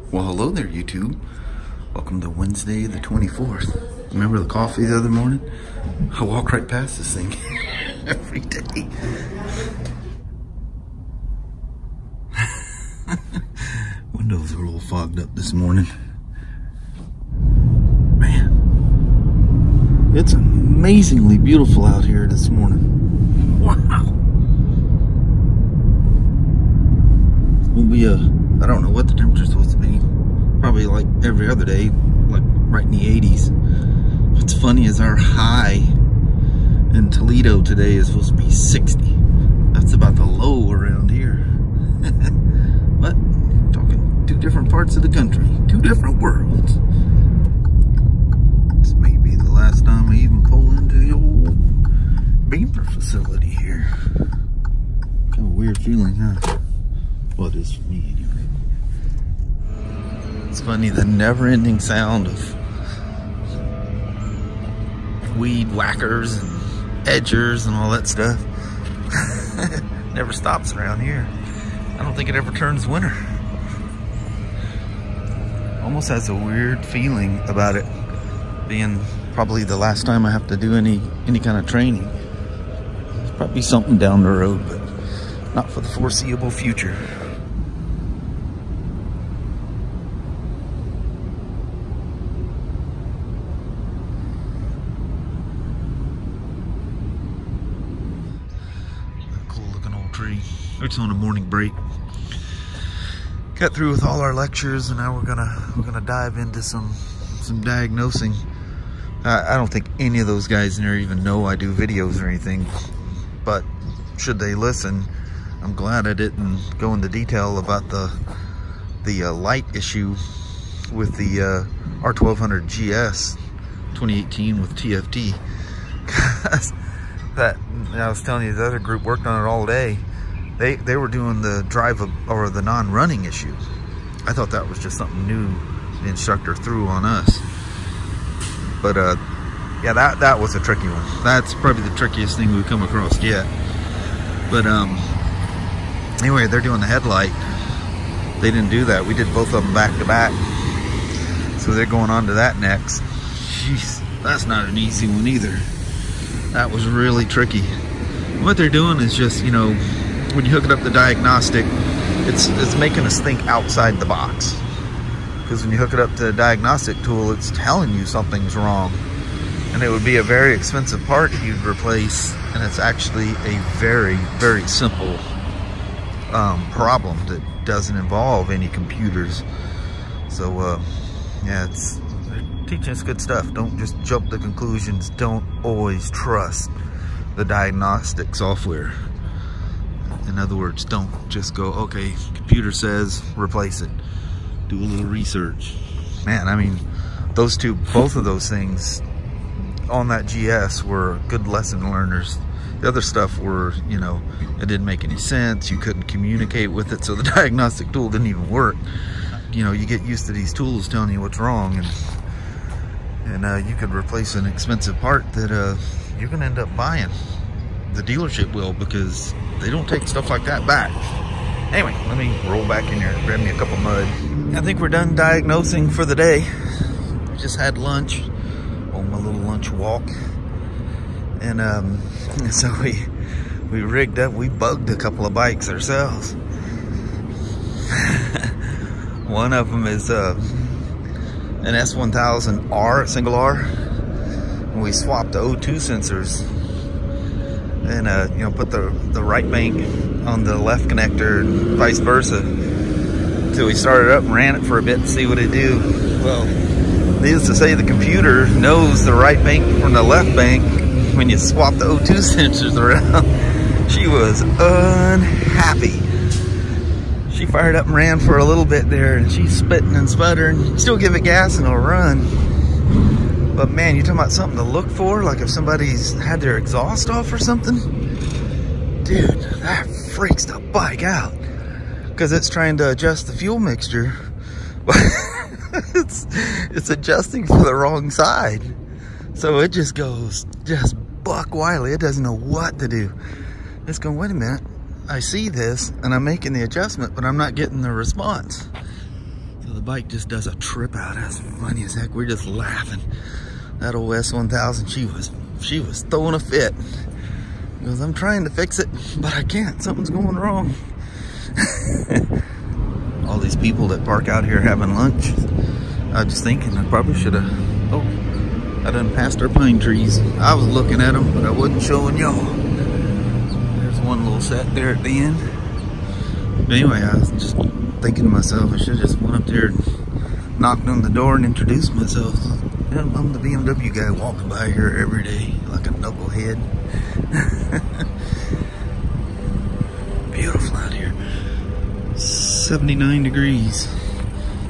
Well, hello there, YouTube. Welcome to Wednesday the 24th. Remember the coffee the other morning? I walk right past this thing every day. Windows are a little fogged up this morning. Man, it's amazingly beautiful out here this morning. Wow. Will be I don't know what the temperature's supposed to be. Probably like every other day, like right in the 80s. What's funny is our high in Toledo today is supposed to be 60. That's about the low around here. But talking two different parts of the country, two different worlds. This may be the last time I even pull into the old Beamer facility here. Kind of a weird feeling, huh? Well, it is for me anyway. It's funny, the never-ending sound of weed whackers and edgers and all that stuff never stops around here. I don't think it ever turns winter. Almost has a weird feeling about it being probably the last time I have to do any kind of training. There's probably something down the road, but not for the foreseeable future. We're just on a morning break. Got through with all our lectures, and now we're gonna dive into some diagnosing. I don't think any of those guys in there even know I do videos or anything, but should they listen, I'm glad I didn't go into detail about the light issue with the R1200 GS 2018 with TFT. Cause that, I was telling you, the other group worked on it all day. They were doing the drive or the non-running issue. I thought that was just something new the instructor threw on us. But yeah, that was a tricky one. That's probably the trickiest thing we've come across yet. But anyway, they're doing the headlight. They didn't do that. We did both of them back to back. So they're going on to that next. Jeez, that's not an easy one either. That was really tricky. What they're doing is just, you know, when you hook it up to diagnostic, it's making us think outside the box. Because when you hook it up to the diagnostic tool, it's telling you something's wrong. And it would be a very expensive part you'd replace, and it's actually a very, very simple problem that doesn't involve any computers. So yeah, they're teaching us good stuff. Don't just jump to conclusions. Don't always trust the diagnostic software. In other words, don't just go, okay, computer says replace it. Do a little research. Man, I mean, both of those things on that GS were good lesson learners. The other stuff were, you know, it didn't make any sense. You couldn't communicate with it, so the diagnostic tool didn't even work. You know, you get used to these tools telling you what's wrong, and you could replace an expensive part that you're gonna end up buying. The dealership will, because they don't take stuff like that back. Anyway, let me roll back in here and grab me a cup of mud. I think we're done diagnosing for the day. Just had lunch on my little lunch walk. And so we rigged up, we bugged a couple of bikes ourselves. One of them is an S1000R, single R. And we swapped the O2 sensors. And you know, put the right bank on the left connector and vice versa. So we started up and ran it for a bit to see what it do. Well, needless to say, the computer knows the right bank from the left bank when you swap the O2 sensors around. She was unhappy. She fired up and ran for a little bit there, and she's spitting and sputtering. Still give it gas and it'll run. But man, you're talking about something to look for, like if somebody's had their exhaust off or something. Dude, that freaks the bike out. Because it's trying to adjust the fuel mixture. it's adjusting for the wrong side. So it just goes buck wily. It doesn't know what to do. It's going, wait a minute. I see this and I'm making the adjustment, but I'm not getting the response. So the bike just does a trip out. That's funny as heck. We're just laughing. That old S1000, she was throwing a fit. Because I'm trying to fix it, but I can't. Something's going wrong. All these people that park out here having lunch. I was just thinking I probably should have. Oh, I done passed our pine trees. I was looking at them, but I wasn't showing y'all. There's one little set there at the end. But anyway, I was just thinking to myself, I should have just went up there and knocked on the door and introduced myself. Yeah, I'm the BMW guy walking by here every day like a knucklehead. Beautiful out here. 79 degrees.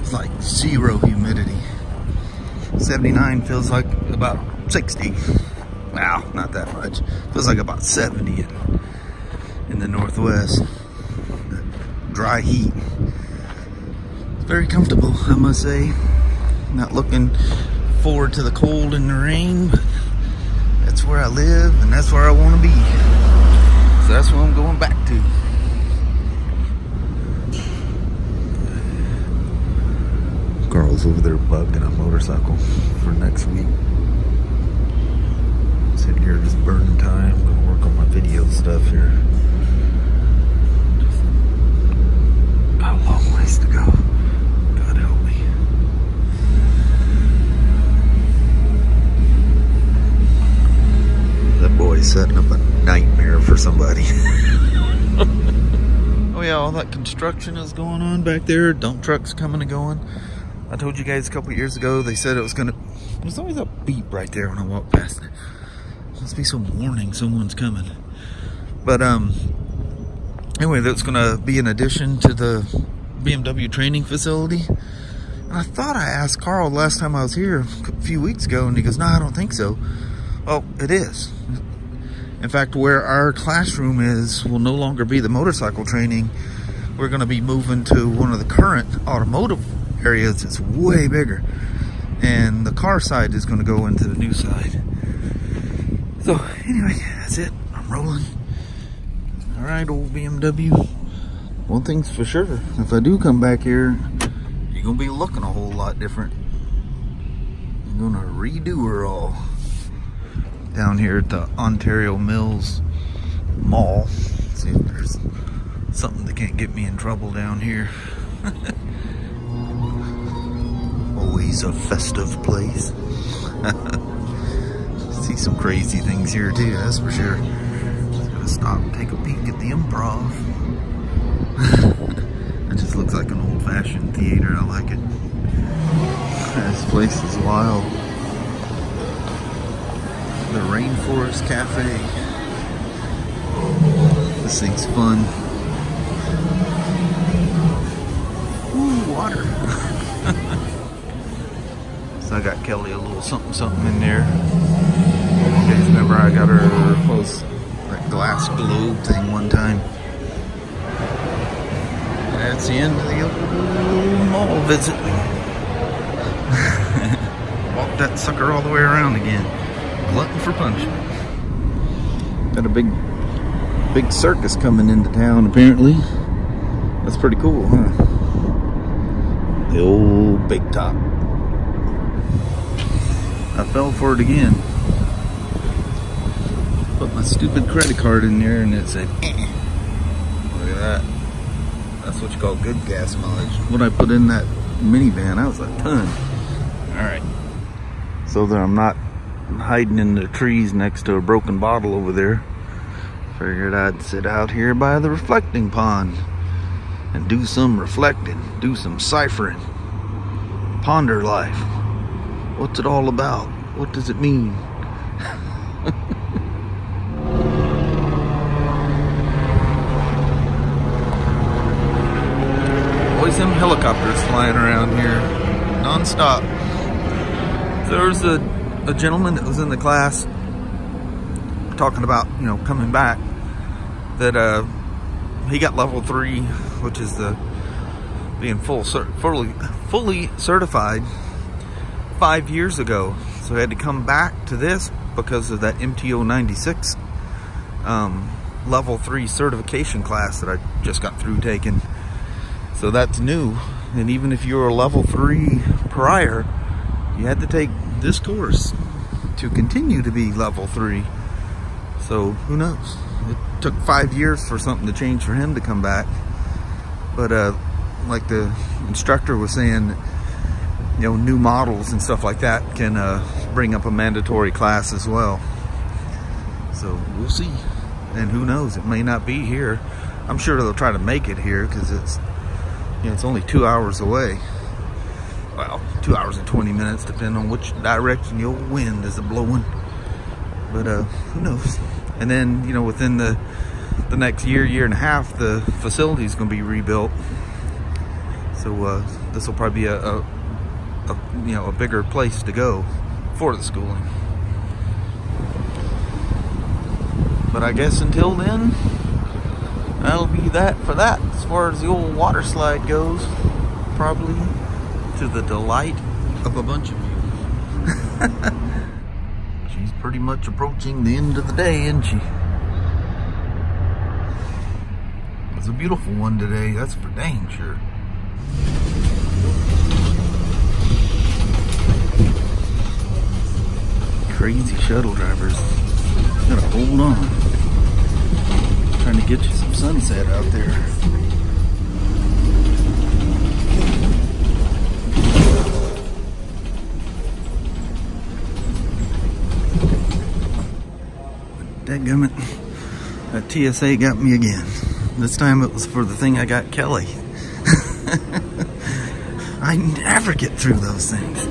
It's like zero humidity. 79 feels like about 60. Wow, not that much. Feels like about 70 in the Northwest. Dry heat. It's very comfortable, I must say. Not looking forward to the cold and the rain, but that's where I live and that's where I want to be. So that's where I'm going back to. Carl's over there bugging a motorcycle for next week. Sitting here just burning time. Gonna work on my video stuff here. Just got a long ways to go. God help me. That boy's setting up a nightmare for somebody. Oh yeah, all that construction is going on back there. Dump trucks coming and going. I told you guys a couple years ago, they said it was gonna, there's always a beep right there when I walk past it. Must be some warning someone's coming. But anyway, that's gonna be an addition to the BMW training facility. And I thought I asked Carl last time I was here a few weeks ago, and he goes, no, I don't think so. Well, it is. In fact, where our classroom is will no longer be the motorcycle training. We're gonna be moving to one of the current automotive areas. It's way bigger, and the car side is going to go into the new side. So anyway, that's it. I'm rolling. All right, old BMW. One thing's for sure, if I do come back here, you're gonna be looking a whole lot different. I'm gonna redo her all. Down here at the Ontario Mills Mall. Let's see if there's something that can't get me in trouble down here. Always a festive place. See some crazy things here too, that's for sure. Just gotta stop and take a peek at the Improv. It just looks like an old-fashioned theater. I like it. This place is wild. The Rainforest Cafe. This thing's fun. Ooh, water. So I got Kelly a little something in there. You guys remember I got her close that glass globe thing one time. That's the end of the old mall visit. Walked that sucker all the way around again. Glutton for punishment. Got a big circus coming into town apparently. That's pretty cool, huh? The old big top. I fell for it again. Put my stupid credit card in there and it said, eh. Look at that. That's what you call good gas mileage. What I put in that minivan, that was a ton. Alright. So that I'm not hiding in the trees next to a broken bottle over there. Figured I'd sit out here by the reflecting pond and do some reflecting, do some ciphering. Ponder life. What's it all about? What does it mean? Always them helicopters flying around here, non-stop. So there was a gentleman that was in the class talking about, you know, coming back, that he got level 3, which is the being fully certified 5 years ago. So he had to come back to this because of that MTO 96 level 3 certification class that I just got through taking. So that's new. And even if you were a level 3 prior, you had to take this course to continue to be level 3. So who knows? It took 5 years for something to change for him to come back. But like the instructor was saying, you know, new models and stuff like that can bring up a mandatory class as well. So we'll see. And who knows, it may not be here. I'm sure they'll try to make it here because it's, you know, it's only 2 hours away. Well, 2 hours and 20 minutes, depending on which direction your wind is blowing. But who knows? And then, you know, within the next year and a half, the facility is going to be rebuilt. So this will probably be a you know, a bigger place to go for the schooling. But I guess until then, that'll be that for that. As far as the old water slide goes, probably to the delight of a bunch of you. She's pretty much approaching the end of the day, isn't she? It's a beautiful one today, that's for dang sure. Crazy shuttle drivers. Gotta hold on. Trying to get you some sunset out there. Dadgummit, that TSA got me again. This time it was for the thing I got Kelly. I never get through those things.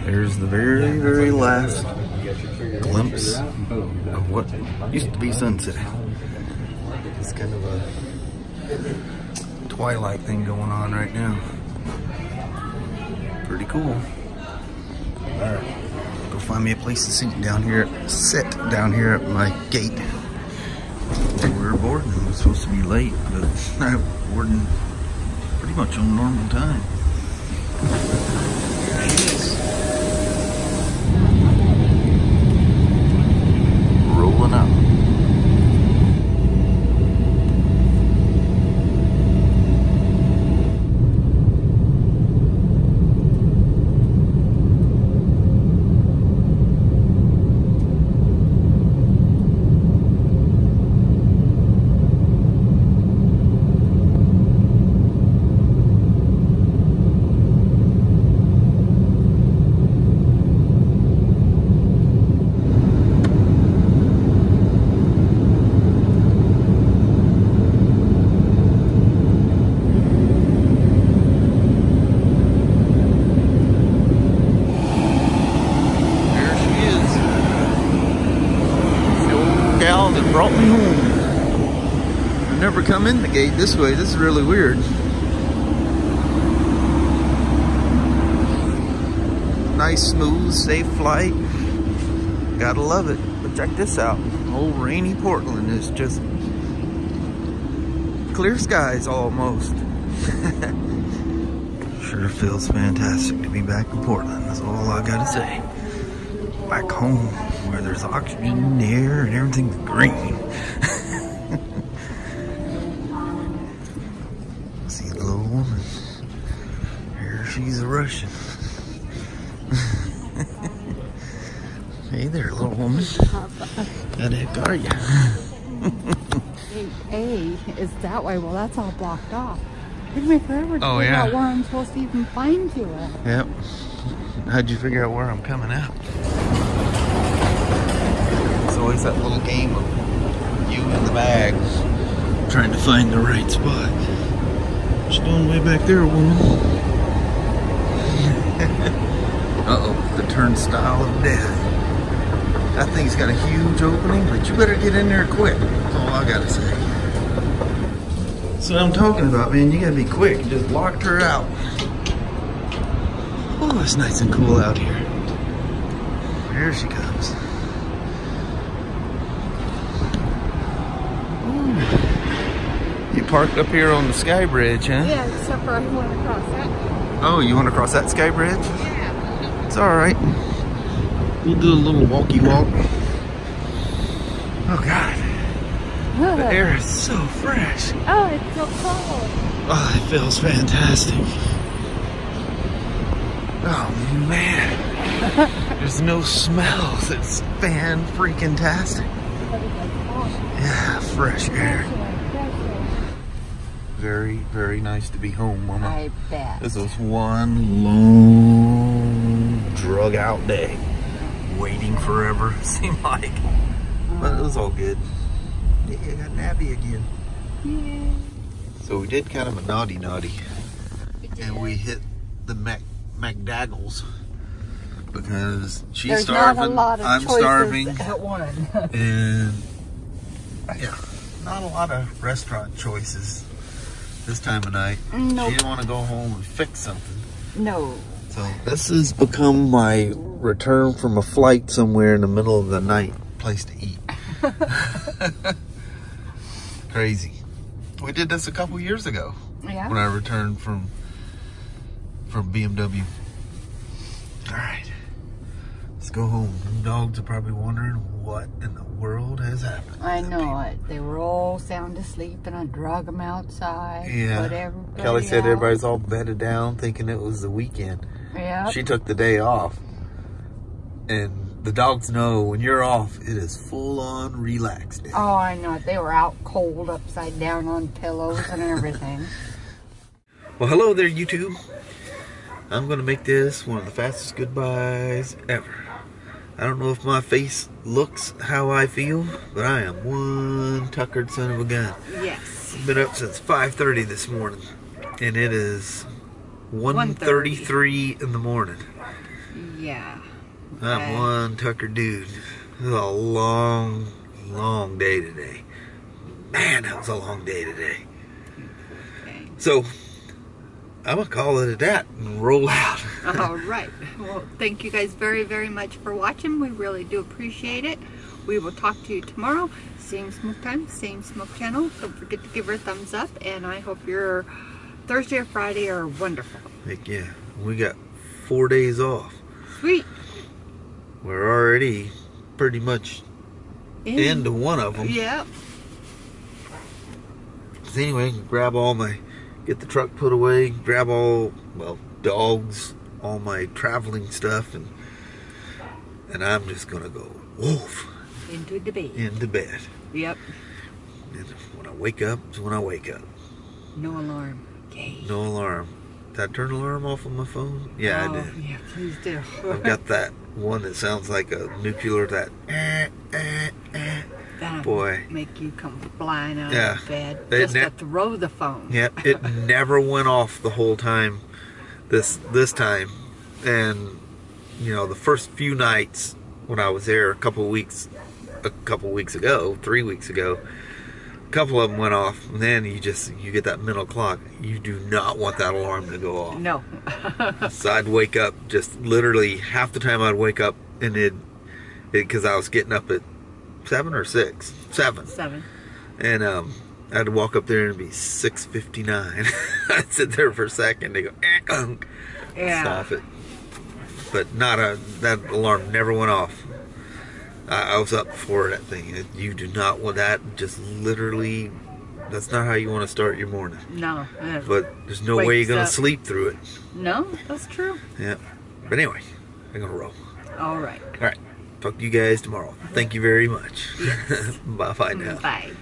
There's the very, very last glimpse of what used to be sunset. It's kind of a twilight thing going on right now. Pretty cool. Alright, go find me a place to sit down here at my gate. We're boarding. It was supposed to be late, but I'm boarding pretty much on normal time. Rolling up. Brought me home. I've never come in the gate this way. This is really weird. Nice, smooth, safe flight. Gotta love it. But check this out. Old rainy Portland is just clear skies almost. Sure feels fantastic to be back in Portland. That's all I gotta say. Back home, where there's oxygen in the air and everything's green. See the little woman. Here she's a Russian. Hey there, little woman. How the heck are you? Hey, is that way? Well, that's all blocked off. It took me forever to figure out where I'm supposed to even find you at. Yep. How'd you figure out where I'm coming out? It's always that little game of you in the bag trying to find the right spot. What you doing way back there, woman? Uh-oh, the turnstile of death. That thing's got a huge opening, but you better get in there quick. That's all I gotta say. That's what I'm talking about, man. You gotta be quick. You just locked her out. Oh, it's nice and cool out here. There she comes. Ooh. You parked up here on the sky bridge, huh? Yeah, except for I want to cross that. Oh, you want to cross that sky bridge? Yeah. It's alright. We'll do a little walkie walk. Oh, God. The air is so fresh. Oh, it's so cold. Oh, it feels fantastic. Oh man. There's no smells. It's fan-freaking-tastic. Yeah, fresh air. Very, very nice to be home, Mama. I bet. This was one long, drug-out day. Waiting forever, seemed like. But it was all good. Yeah, I got Nabby again. Yeah. So we did kind of a naughty. And we hit the McDaggles. Because she's starving, I'm starving. At one. And yeah, not a lot of restaurant choices this time of night. Nope. She didn't want to go home and fix something. No. So this has become my return from a flight somewhere in the middle of the night place to eat. Crazy. We did this a couple years ago. Yeah. When I returned from BMW. All right. Let's go home. The dogs are probably wondering what in the world has happened. I know it. They were all sound asleep and I drug them outside. Yeah. Kelly said everybody's all bedded down thinking it was the weekend. Yeah. She took the day off. And the dogs know when you're off, it is full on relaxed day. Oh, I know it. They were out cold, upside down on pillows and everything. Well, hello there, YouTube. I'm going to make this one of the fastest goodbyes ever. I don't know if my face looks how I feel, but I am one tuckered son of a gun. Yes. Been up since 5:30 this morning, and it is 1:33 in the morning. Yeah. I'm one tuckered dude. It was a long, long day today. Man, that was a long day today. Okay. So, I'm going to call it at that and roll out. All right. Well, thank you guys very, very much for watching. We really do appreciate it. We will talk to you tomorrow. Same smoke time, same smoke channel. Don't forget to give her a thumbs up. And I hope your Thursday or Friday are wonderful. Heck yeah. We got 4 days off. Sweet. We're already pretty much into one of them. Yep. So anyway, grab all my... Get the truck put away, grab all, well, dogs, all my traveling stuff, and I'm just gonna go woof into the bed. Into bed. Yep. And when I wake up, is when I wake up. No alarm. Okay. No alarm. Did I turn the alarm off on my phone? Yeah, I did. Yeah, please do. I've got that one that sounds like a nuclear. That. That'll boy, make you come flying out of bed just to throw the phone. Yeah, it never went off the whole time. This time, and you know, the first few nights when I was there a couple weeks ago, 3 weeks ago, a couple of them went off, and then you get that mental clock. You do not want that alarm to go off. No. So I'd wake up just literally half the time. I'd wake up and because I was getting up at 7 or 6? 7. 7. And I had to walk up there and it'd be 6:59. I'd sit there for a second. They go, yeah. Stop it. But that alarm never went off. I was up for that thing. You do not want that. Just literally, that's not how you want to start your morning. No. But there's no way you're going to sleep through it. No, that's true. Yeah. But anyway, I'm going to roll. All right. All right. Talk to you guys tomorrow. Thank you very much. Yes. Bye now. Bye.